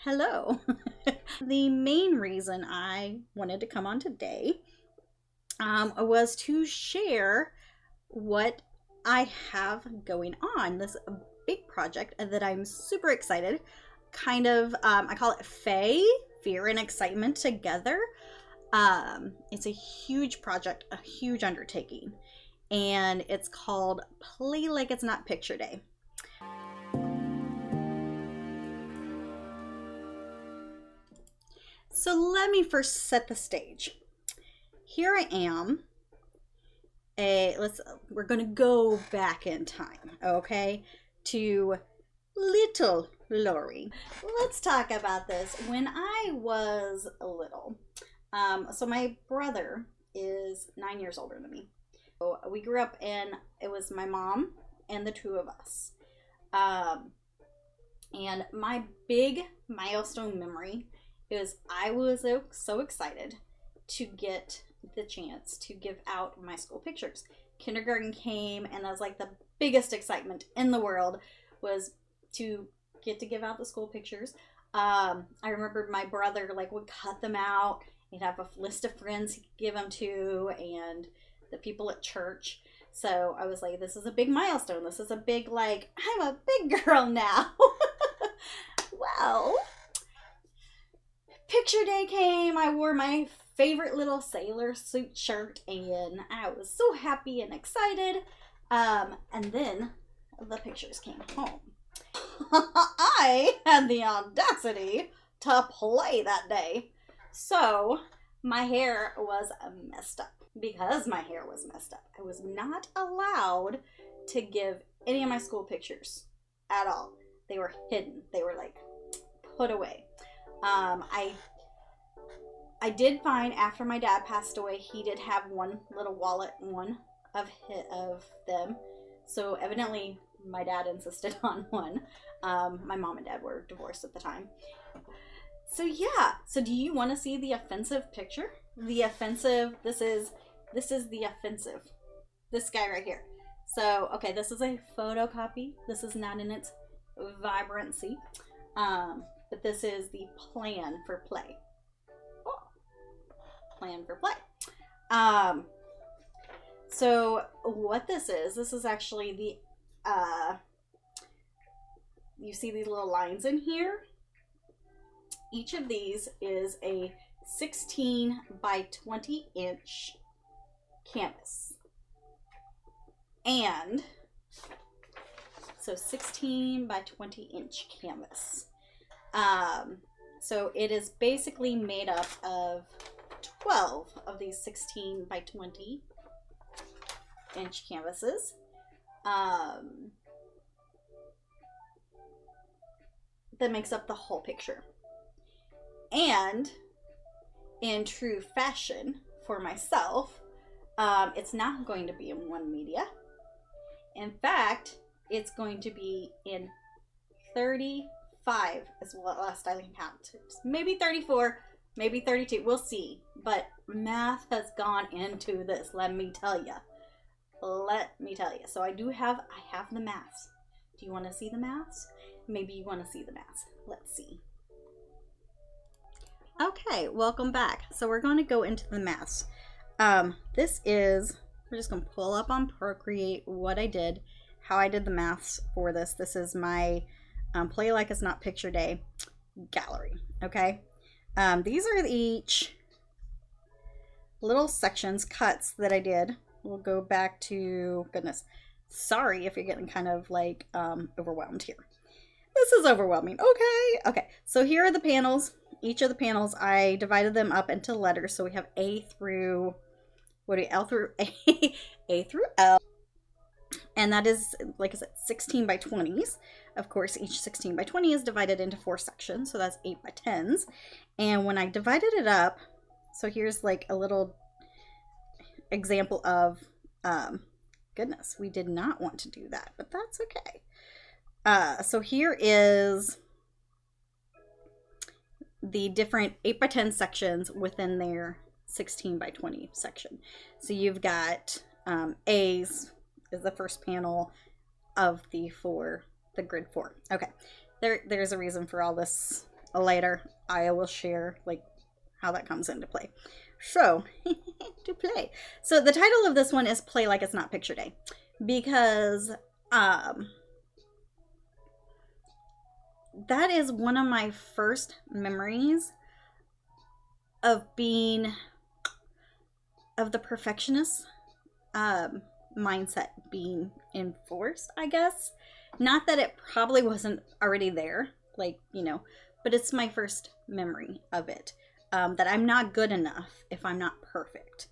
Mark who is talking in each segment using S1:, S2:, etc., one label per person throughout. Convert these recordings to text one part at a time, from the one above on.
S1: Hello. The main reason I wanted to come on today was to share what I have going on. This big project that I'm super excited. Kind of, I call it fear and excitement together. It's a huge project, a huge undertaking, and it's called Play Like It's Not Picture Day. So let me first set the stage. Here I am. We're gonna go back in time, okay, to little Lori. Let's talk about this when I was little. So my brother is 9 years older than me. So we grew up it was my mom and the two of us. And my big milestone memory is I was so excited to get the chance to give out my school pictures. Kindergarten came, and that was like the biggest excitement in the world, was to get to give out the school pictures. I remember my brother would cut them out. He'd have a list of friends he'd give them to, and the people at church. So I was like, this is a big milestone. This is a big, I'm a big girl now. Well, picture day came. I wore my favorite little sailor suit shirt, and I was so happy and excited. And then the pictures came home. I had the audacity to play that day. So my hair was messed up. Because my hair was messed up, I was not allowed to give any of my school pictures at all. They were hidden. They were put away. I did find, after my dad passed away, he did have one little wallet, one of them. So evidently my dad insisted on one. My mom and dad were divorced at the time. So yeah. So do you want to see the offensive picture? The offensive, this is the offensive. This guy right here. So, okay, this is a photocopy. This is not in its vibrancy. But this is the plan for play. Oh, plan for play. So what this is actually the, you see these little lines in here? Each of these is a 16 by 20 inch canvas. And so 16 by 20 inch canvas. So it is basically made up of 12 of these 16 by 20 inch canvases. That makes up the whole picture. And in true fashion for myself, it's not going to be in one media. In fact, it's going to be in 35 as well, last I counted. Maybe 34, maybe 32. We'll see. But math has gone into this, let me tell you. So I have the maths. Do you want to see the maths? Maybe you want to see the maths. Let's see. Okay, welcome back. So we're going to go into the maths. We're just going to pull up on Procreate what I did, how I did the maths for this. This is my Play Like It's Not Picture Day gallery, okay? These are each little sections, cuts that I did. We'll go back to, goodness, sorry if you're getting kind of overwhelmed here. This is overwhelming. Okay, so here are the panels. Each of the panels, I divided them up into letters. So we have A through, L through A through L. And that is, like I said, 16 by 20s. Of course, each 16 by 20 is divided into 4 sections. So that's 8 by 10s. And when I divided it up, so here's a little example of, goodness, we did not want to do that, but that's okay. So here is the different 8 by 10 sections within their 16 by 20 section. So you've got A's is the first panel of the grid 4. Okay, there's a reason for all this later I will share like how that comes into play. So, to play. So the title of this one is Play Like It's Not Picture Day, because that is one of my first memories of being, of the perfectionist mindset being enforced, I guess. Not that it probably wasn't already there, like, you know, but it's my first memory of it. That I'm not good enough if I'm not perfect.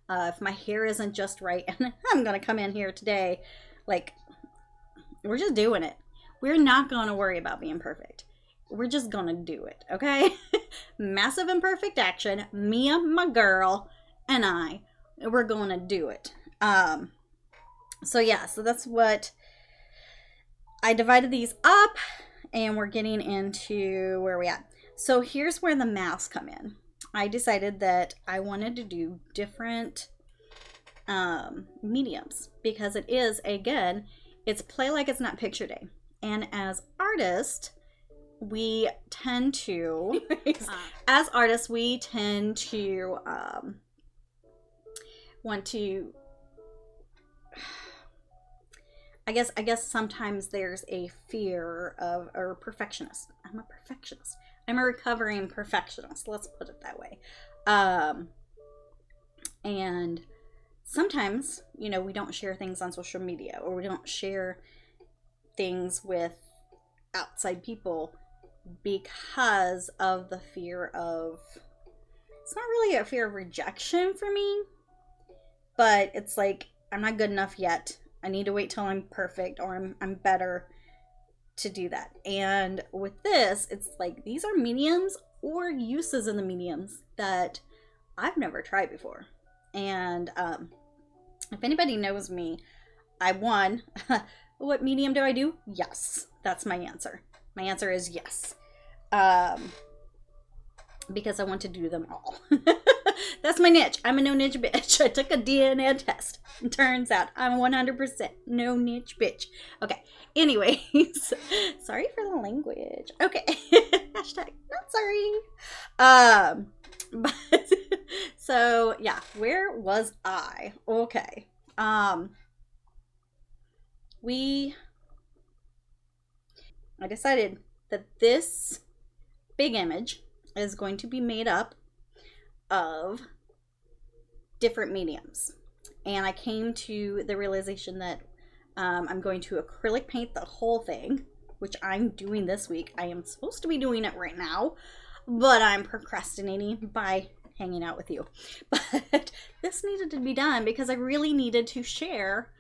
S1: If my hair isn't just right, and I'm gonna come in here today, like, we're just doing it. We're not gonna worry about being perfect. We're just gonna do it, okay? Massive imperfect action. Mia, my girl, and we're gonna do it. So yeah, so that's what I divided these up, and we're getting into where we at. So here's where the masks come in. I decided that I wanted to do different mediums, because it is, again, it's Play Like It's Not Picture Day. And as artists, we tend to, as artists, we tend to want to, I guess sometimes there's a fear of, or perfectionist. I'm a perfectionist. I'm a recovering perfectionist. Let's put it that way. And sometimes, you know, we don't share things on social media, or we don't share things with outside people because of the fear of, it's not really a fear of rejection for me, but it's like, I'm not good enough yet. I need to wait till I'm perfect, or I'm better to do that. And with this, it's like, these are mediums or uses in the mediums that I've never tried before. And if anybody knows me, I won. What medium do I do? Yes, that's my answer. My answer is yes. Because I want to do them all. That's my niche. I'm a no niche bitch. I took a DNA test. It turns out I'm 100% no niche bitch. Okay. Anyways, sorry for the language. Okay. Hashtag not sorry. But so yeah, where was I? Okay. I decided that this big image is going to be made up of different mediums. And I came to the realization that I'm going to acrylic paint the whole thing, which I'm doing this week. I am supposed to be doing it right now, but I'm procrastinating by hanging out with you. But this needed to be done because I really needed to share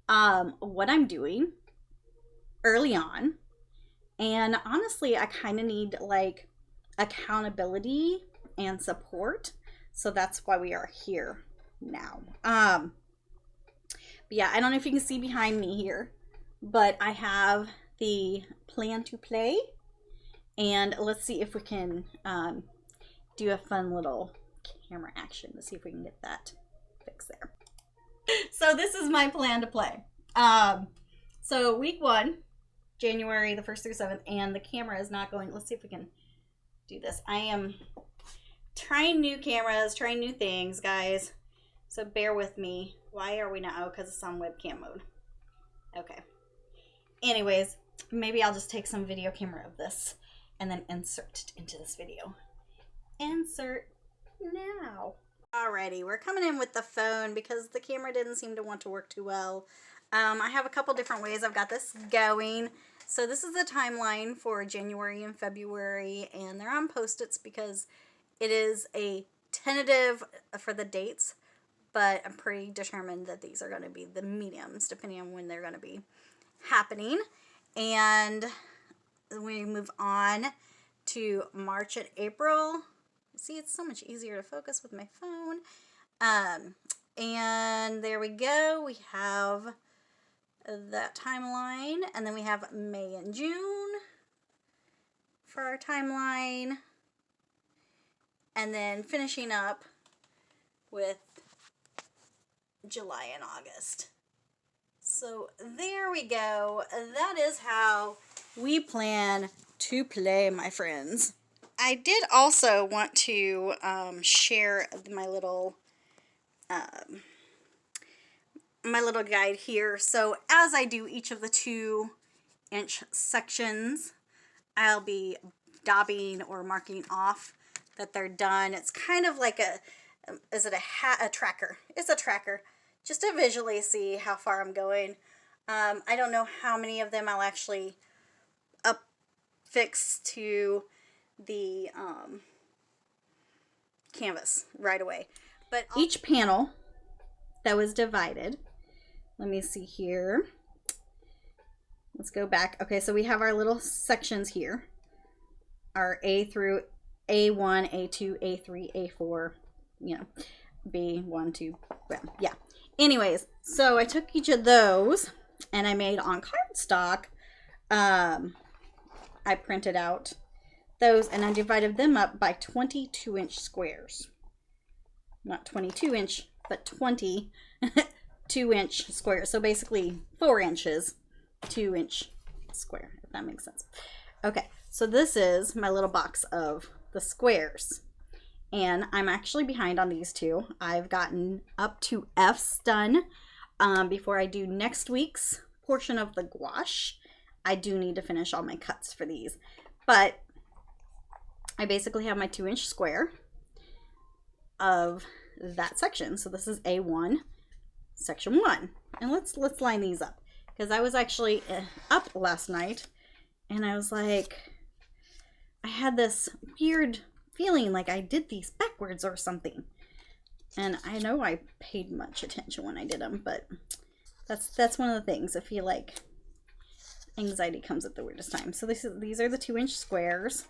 S1: what I'm doing early on. And honestly, I kind of need like accountability and support. So that's why we are here now. But yeah, I don't know if you can see behind me here, but I have the plan to play. And let's see if we can do a fun little camera action. Let's see if we can get that fixed there. So this is my plan to play. So week 1, January the 1st through 7th, and the camera is not going. Let's see if we can do this. I am trying new cameras, trying new things, guys. So bear with me. Why are we not? Oh, because it's on webcam mode. Okay. Anyways, maybe I'll just take some video camera of this and then insert it into this video. Insert now. Alrighty, we're coming in with the phone because the camera didn't seem to want to work too well. I have a couple different ways I've got this going. So this is the timeline for January and February, and they're on Post-its because it is a tentative for the dates, but I'm pretty determined that these are going to be the mediums depending on when they're going to be happening. And we move on to March and April. See, it's so much easier to focus with my phone. And there we go. We have that timeline, and then we have May and June for our timeline, and then finishing up with July and August. So there we go. That is how we plan to play, my friends. I did also want to share my little guide here. So as I do each of the 2-inch sections, I'll be dabbing or marking off that they're done. It's kind of like a tracker. It's a tracker, just to visually see how far I'm going. I don't know how many of them I'll actually affix to the canvas right away. But each panel that was divided, let me see here. Let's go back. Okay, so we have our little sections here. Our A through A1, A2, A3, A4, you know, B1, 2, well, yeah. Anyways, so I took each of those and I made on cardstock. I printed out those and I divided them up by 22-inch squares. Not 22-inch, but 22-inch squares. So basically 4 inches, 2-inch square, if that makes sense. Okay, so this is my little box of the squares. And I'm actually behind on these two. I've gotten up to F's done. Before I do next week's portion of the gouache, I do need to finish all my cuts for these. But I basically have my 2-inch square of that section. So this is A1, section 1. And let's line these up. Because I was actually up last night and I was like, I had this weird feeling like I did these backwards or something. And I know I paid much attention when I did them, but that's one of the things. I feel like anxiety comes at the weirdest time. So these are the 2-inch squares.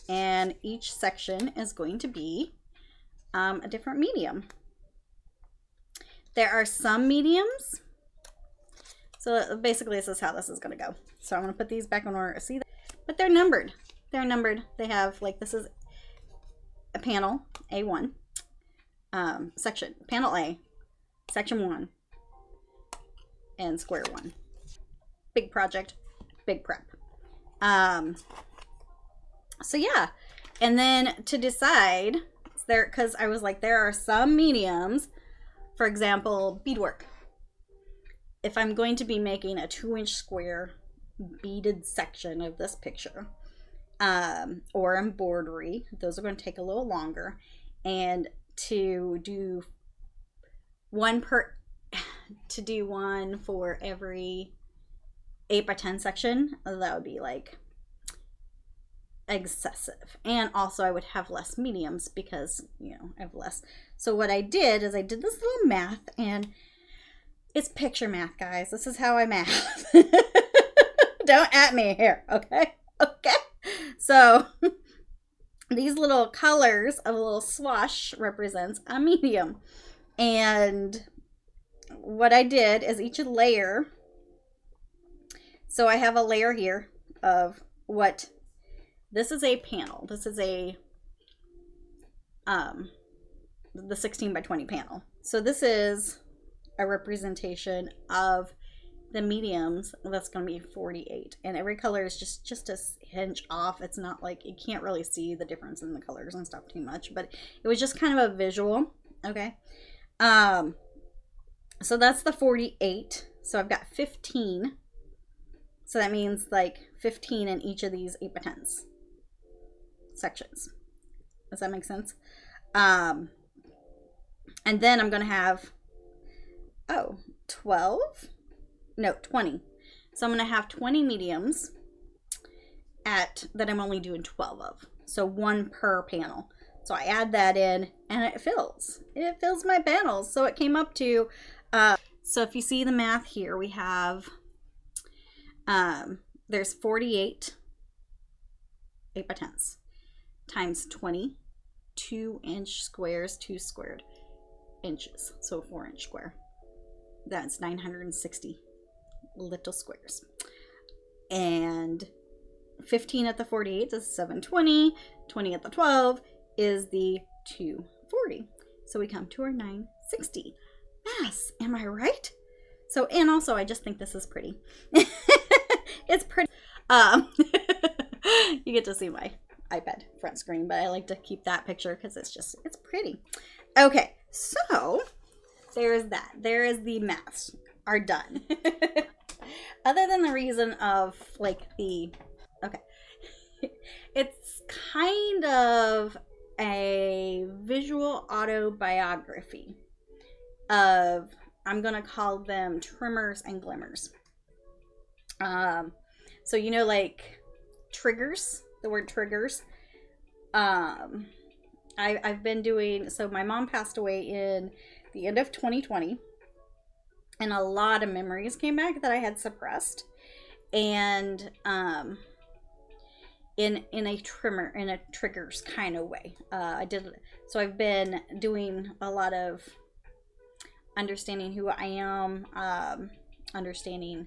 S1: And each section is going to be a different medium. There are some mediums. So basically this is how this is going to go. So I'm going to put these back in order. See that? But they're numbered. They're numbered. They have, like, this is a panel, A1. Section, panel A, section 1, and square 1. Big project, big prep. So yeah, and then to decide, because I was like, there are some mediums, for example, beadwork. If I'm going to be making a 2-inch square beaded section of this picture, or embroidery, those are going to take a little longer, and to do one for every 8x10 section, that would be like excessive. And also I would have less mediums because, you know, I have less. So what I did is I did this little math, and it's picture math, guys. This is how I math. Don't at me here, okay? Okay. So these little colors of a little swoosh represents a medium. And what I did is each layer, so I have a layer here of what, this is a panel. This is a, the 16 by 20 panel. So this is a representation of the mediums. That's going to be 48. And every color is just a hinge off. It's not like, you can't really see the difference in the colors and stuff too much, but it was just kind of a visual. Okay. So that's the 48. So I've got 15. So that means like 15 in each of these 8x10s sections. Does that make sense? And then I'm going to have, 20. So I'm going to have 20 mediums that I'm only doing 12 of. So 1 per panel. So I add that in and it fills my panels. So it came up to, so if you see the math here, we have, there's 48 8x10s times 20 2-inch squares, 2 squared inches. So 4-inch square. That's 960 little squares. And 15 at the 48 is 720. 20 at the 12 is the 240. So we come to our 960 mass. Am I right? So, and also I just think this is pretty. It's pretty. You get to see my iPad front screen, but I like to keep that picture because it's pretty. Okay, so there's that. There is the masks are done. Other than the reason of like okay, it's kind of a visual autobiography of, I'm gonna call them trimmers and glimmers. So you know, like triggers, the word triggers. I've been doing, so my mom passed away in the end of 2020, and a lot of memories came back that I had suppressed, and in a triggers kind of way. So I've been doing a lot of understanding who I am, understanding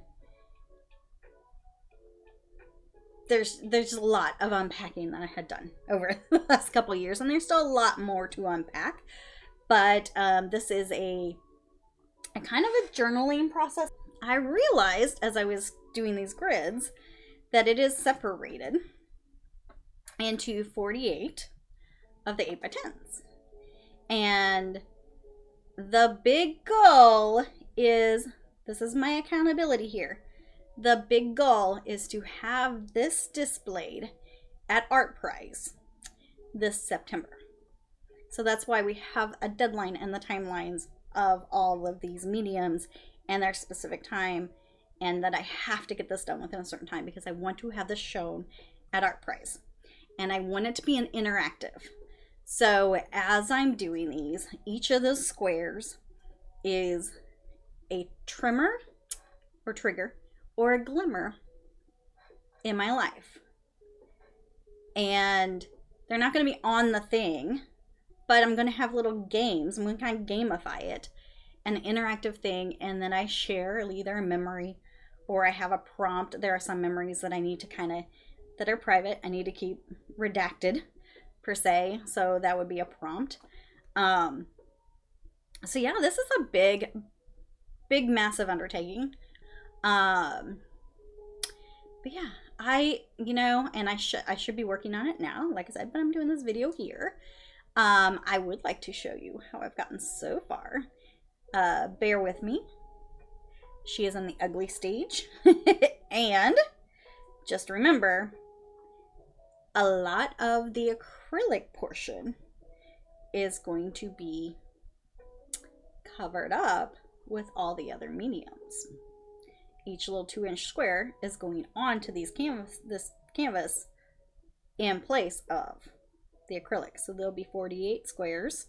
S1: there's a lot of unpacking that I had done over the last couple years, and there's still a lot more to unpack, but this is a kind of a journaling process. I realized as I was doing these grids that it is separated into 48 of the 8x10s, and the big goal is, this is my accountability here, the big goal is to have this displayed at ArtPrize this September. So that's why we have a deadline and the timelines of all of these mediums and their specific time, and that I have to get this done within a certain time because I want to have this shown at ArtPrize, and I want it to be an interactive. So as I'm doing these, each of those squares is a trimmer or trigger or a glimmer in my life. And they're not going to be on the thing, but I'm going to have little games. I'm going to kind of gamify it, an interactive thing, and then I share either a memory or I have a prompt. There are some memories that I need to kind of, that are private, I need to keep redacted per se, so that would be a prompt. So yeah, this is a big massive undertaking. But yeah, and I should be working on it now, like I said, but I'm doing this video here. I would like to show you how I've gotten so far. Bear with me. She is in the ugly stage. And just remember, a lot of the acrylic portion is going to be covered up with all the other mediums. Each little 2-inch square is going onto this canvas in place of the acrylic. So there'll be 48 squares.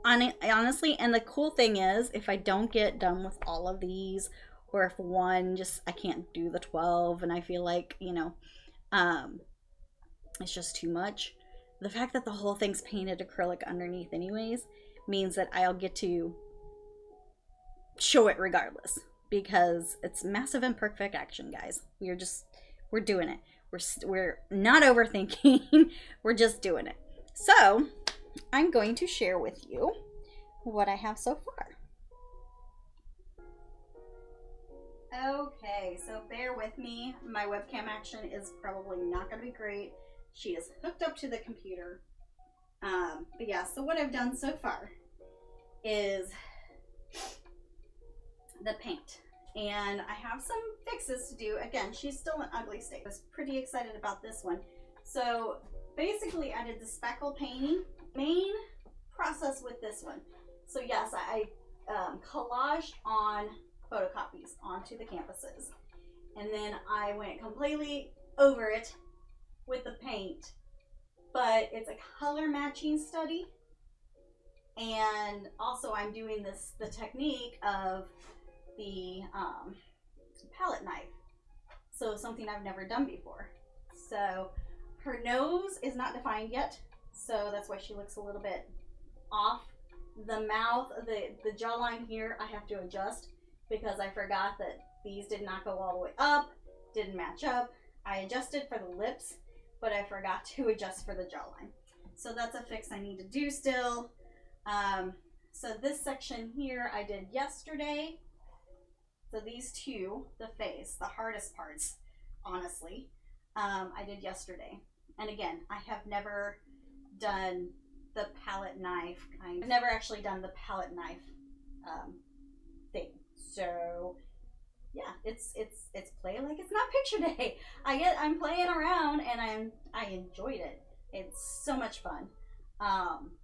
S1: Honestly, and the cool thing is, if I don't get done with all of these, or if one I can't do the 12 and I feel like, it's just too much, the fact that the whole thing's painted acrylic underneath anyways means that I'll get to show it regardless, because it's massive imperfect action, guys. We're doing it. We're not overthinking. We're just doing it. So I'm going to share with you what I have so far. Okay, so bear with me. My webcam action is probably not going to be great. She is hooked up to the computer. But yeah, so what I've done so far is the paint. And I have some fixes to do. Again, she's still in ugly state. I was pretty excited about this one. So basically I did the speckle painting. Main process with this one. So yes, I collaged on photocopies onto the canvases. And then I went completely over it with the paint. But it's a color matching study. And also I'm doing the technique of the palette knife. So something I've never done before. So her nose is not defined yet. So that's why she looks a little bit off. The mouth, the jawline here, I have to adjust because I forgot that these did not go all the way up, didn't match up. I adjusted for the lips, but I forgot to adjust for the jawline. So that's a fix I need to do still. So this section here I did yesterday. So these two, the face, the hardest parts, honestly. I did yesterday. And again, I have never done the palette knife kind. I've never actually done the palette knife thing. So yeah, it's play like it's not picture day. I'm playing around and I enjoyed it. It's so much fun.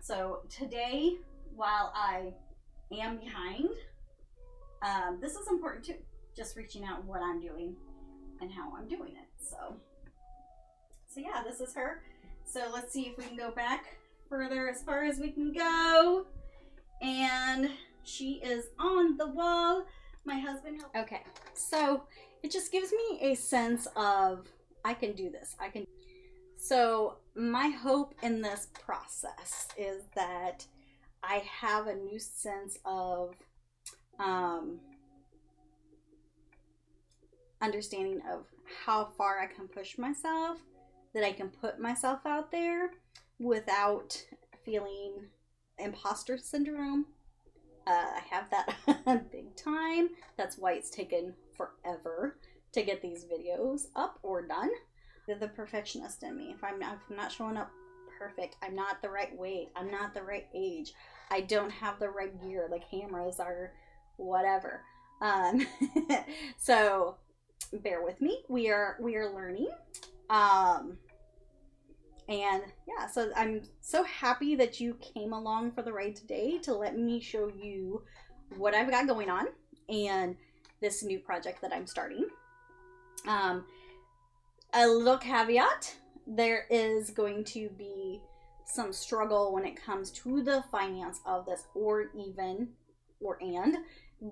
S1: So today, while I am behind, this is important too. Just reaching out what I'm doing and how I'm doing it. So yeah, this is her. So let's see if we can go back further as far as we can go. And she is on the wall. My husband helped. Okay, so it just gives me a sense of I can do this. I can. So my hope in this process is that I have a new sense of understanding of how far I can push myself, that I can put myself out there without feeling imposter syndrome. I have that big time. That's why it's taken forever to get these videos up or done. The perfectionist in me. If I'm not showing up perfect, I'm not the right weight, I'm not the right age, I don't have the right gear, the cameras are whatever. So bear with me. We are learning. And yeah, so I'm so happy that you came along for the ride today to let me show you what I've got going on and this new project that I'm starting. A little caveat, there is going to be some struggle when it comes to the finance of this, or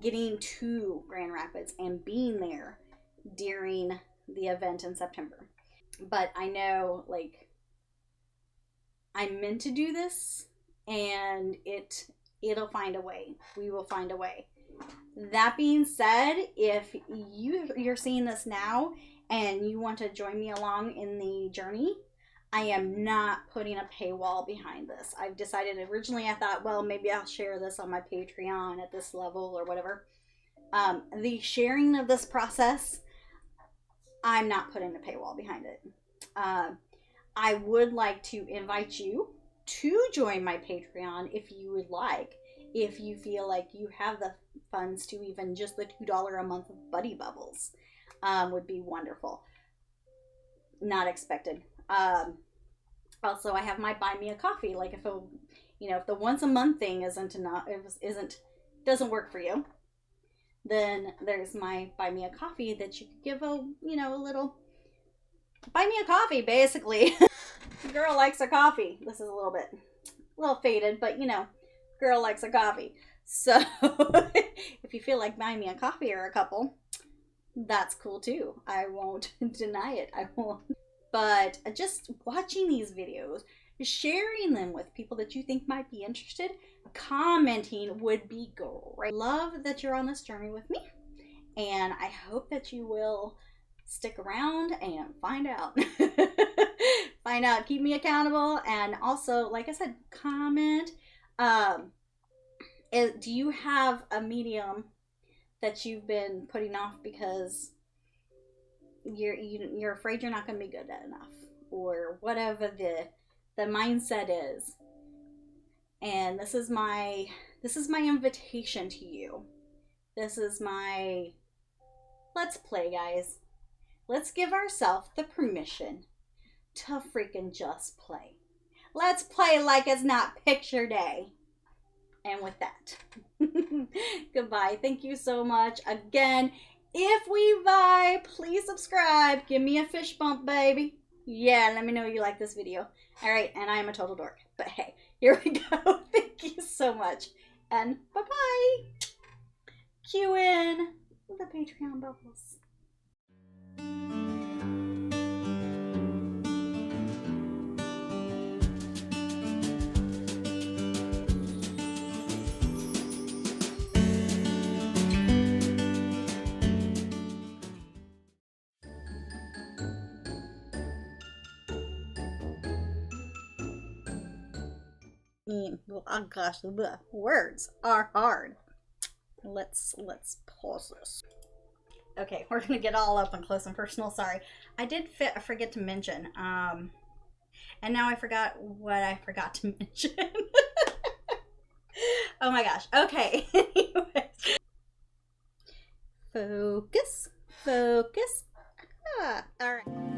S1: getting to Grand Rapids and being there during the event in September. But I know, like, I'm meant to do this, and it'll find a way. We will find a way. That being said, if you're seeing this now and you want to join me along in the journey, I am not putting a paywall behind this. I've decided, originally I thought, well, maybe I'll share this on my Patreon at this level or whatever. The sharing of this process, I'm not putting a paywall behind it. I would like to invite you to join my Patreon if you would like. If you feel like you have the funds to, even just the $2 a month of Buddy Bubbles would be wonderful. Not expected. Also, I have my Buy Me a Coffee. Like, if the once a month thing doesn't work for you, then there's my Buy Me a Coffee that you could give a little buy me a coffee, basically. Girl likes a coffee. This is a little faded, but girl likes a coffee. So if you feel like buying me a coffee or a couple, that's cool too. I won't deny it. I won't. But just watching these videos, sharing them with people that you think might be interested, commenting would be great. Love that you're on this journey with me, and I hope that you will stick around and find out. Keep me accountable, and also, like I said, comment. Do you have a medium that you've been putting off because you're afraid you're not going to be good at enough, or whatever the mindset is? And this is my invitation to you. This is my let's play, guys. Let's give ourselves the permission to freaking just play. Let's play like it's not picture day. And with that, goodbye. Thank you so much. Again, if we vibe, please subscribe. Give me a fish bump, baby. Yeah, let me know you like this video. All right, and I am a total dork. But hey, here we go. Thank you so much. And bye-bye. Cue in the Patreon bubbles. Oh gosh, the words are hard. Let's pause this. Okay, we're gonna get all up and close and personal. Sorry, I did forget to mention. And now I forgot what I forgot to mention. Oh my gosh. Okay. Anyways. Focus. Focus. All right.